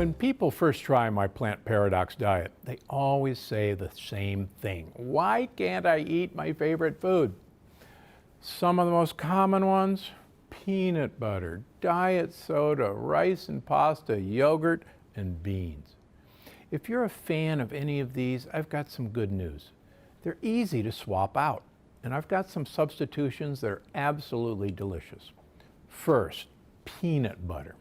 When people first try my plant paradox diet, they always say the same thing. Why can't I eat my favorite food? Some of the most common ones: peanut butter, diet soda, rice and pasta, yogurt, and beans. If you're a fan of any of these, I've got some good news. They're easy to swap out, and I've got some substitutions that are absolutely delicious. First, peanut butter.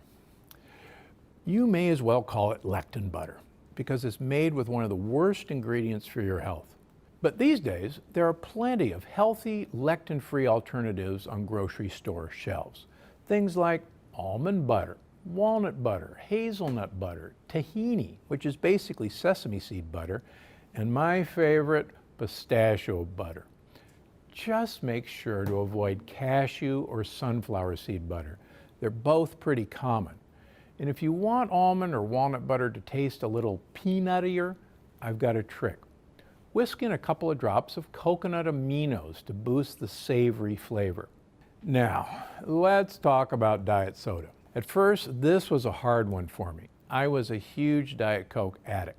You may as well call it lectin butter because it's made with one of the worst ingredients for your health. But these days, there are plenty of healthy, lectin-free alternatives on grocery store shelves. Things like almond butter, walnut butter, hazelnut butter, tahini, which is basically sesame seed butter, and my favorite, pistachio butter. Just make sure to avoid cashew or sunflower seed butter. They're both pretty common. And if you want almond or walnut butter to taste a little peanuttier, I've got a trick. Whisk in a couple of drops of coconut aminos to boost the savory flavor. Now, let's talk about diet soda. At first, this was a hard one for me. I was a huge Diet Coke addict.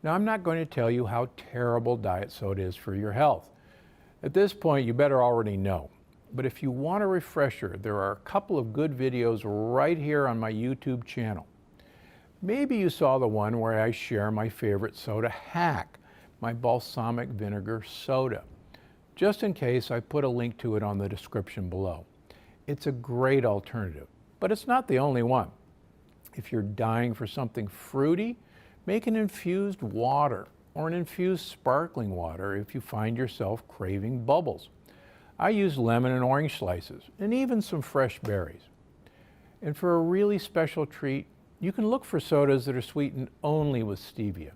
Now, I'm not going to tell you how terrible diet soda is for your health. At this point, you better already know. But if you want a refresher, there are a couple of good videos right here on my YouTube channel. Maybe you saw the one where I share my favorite soda hack, my balsamic vinegar soda. Just in case, I put a link to it on the description below. It's a great alternative, but it's not the only one. If you're dying for something fruity, make an infused water or an infused sparkling water if you find yourself craving bubbles. I use lemon and orange slices, and even some fresh berries. And for a really special treat, you can look for sodas that are sweetened only with stevia.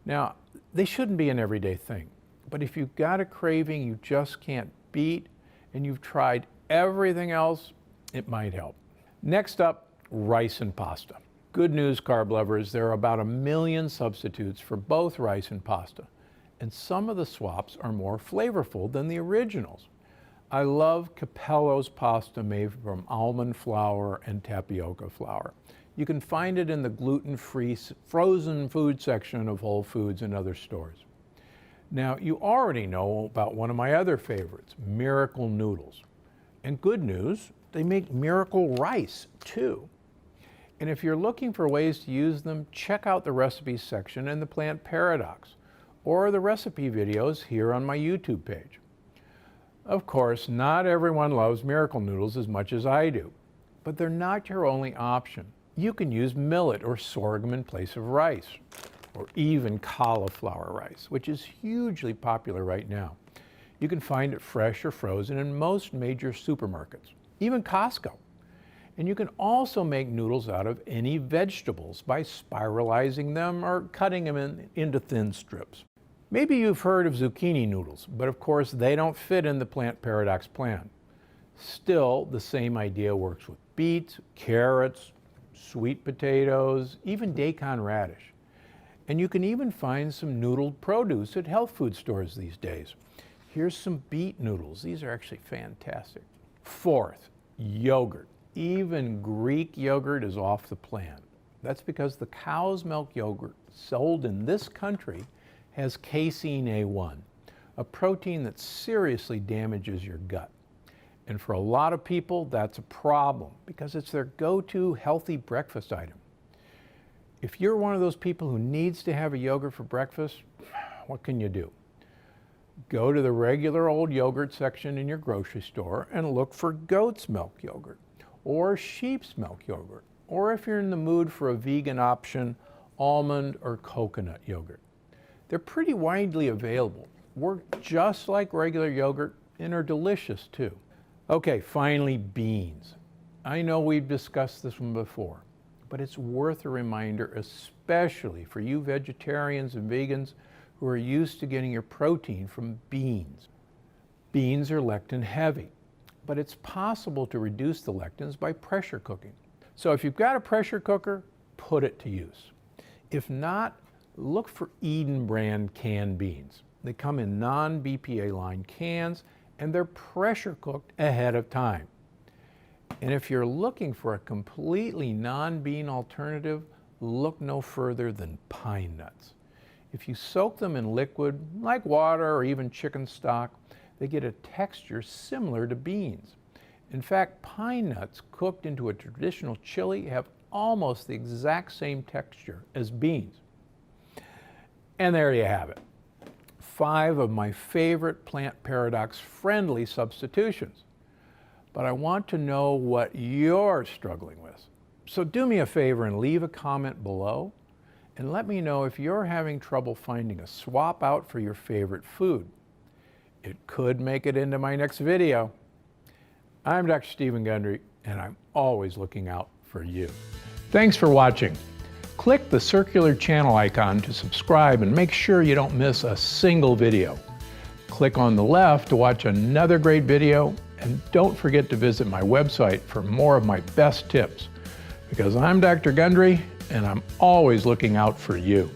Now, they shouldn't be an everyday thing, but if you've got a craving you just can't beat, and you've tried everything else, it might help. Next up, rice and pasta. Good news, carb lovers, there are about 1 million substitutes for both rice and pasta, and some of the swaps are more flavorful than the originals. I love Capello's pasta made from almond flour and tapioca flour. You can find it in the gluten-free frozen food section of Whole Foods and other stores. Now, you already know about one of my other favorites, Miracle Noodles. And good news, they make Miracle Rice too. And if you're looking for ways to use them, check out the recipes section in the Plant Paradox, or the recipe videos here on my YouTube page. Of course, not everyone loves Miracle Noodles as much as I do, but they're not your only option. You can use millet or sorghum in place of rice, or even cauliflower rice, which is hugely popular right now. You can find it fresh or frozen in most major supermarkets, even Costco. And you can also make noodles out of any vegetables by spiralizing them or cutting them into thin strips. Maybe you've heard of zucchini noodles, but of course they don't fit in the Plant Paradox plan. Still, the same idea works with beets, carrots, sweet potatoes, even daikon radish. And you can even find some noodled produce at health food stores these days. Here's some beet noodles. These are actually fantastic. Fourth, yogurt. Even Greek yogurt is off the plan. That's because the cow's milk yogurt sold in this country has casein A1, a protein that seriously damages your gut. And for a lot of people, that's a problem because it's their go-to healthy breakfast item. If you're one of those people who needs to have a yogurt for breakfast, what can you do? Go to the regular old yogurt section in your grocery store and look for goat's milk yogurt or sheep's milk yogurt, or if you're in the mood for a vegan option, almond or coconut yogurt. They're pretty widely available, work just like regular yogurt, and are delicious too. Okay, finally, beans. I know we've discussed this one before, but it's worth a reminder, especially for you vegetarians and vegans who are used to getting your protein from beans. Beans are lectin heavy, but it's possible to reduce the lectins by pressure cooking. So if you've got a pressure cooker, put it to use. If not, look for Eden brand canned beans. They come in non-BPA lined cans and they're pressure cooked ahead of time. And if you're looking for a completely non-bean alternative, look no further than pine nuts. If you soak them in liquid, like water or even chicken stock, they get a texture similar to beans. In fact, pine nuts cooked into a traditional chili have almost the exact same texture as beans. And there you have it. 5 of my favorite plant paradox-friendly substitutions. But I want to know what you're struggling with. So do me a favor and leave a comment below and let me know if you're having trouble finding a swap out for your favorite food. It could make it into my next video. I'm Dr. Stephen Gundry, and I'm always looking out for you. Thanks for watching. Click the circular channel icon to subscribe and make sure you don't miss a single video. Click on the left to watch another great video, and don't forget to visit my website for more of my best tips. Because I'm Dr. Gundry, and I'm always looking out for you.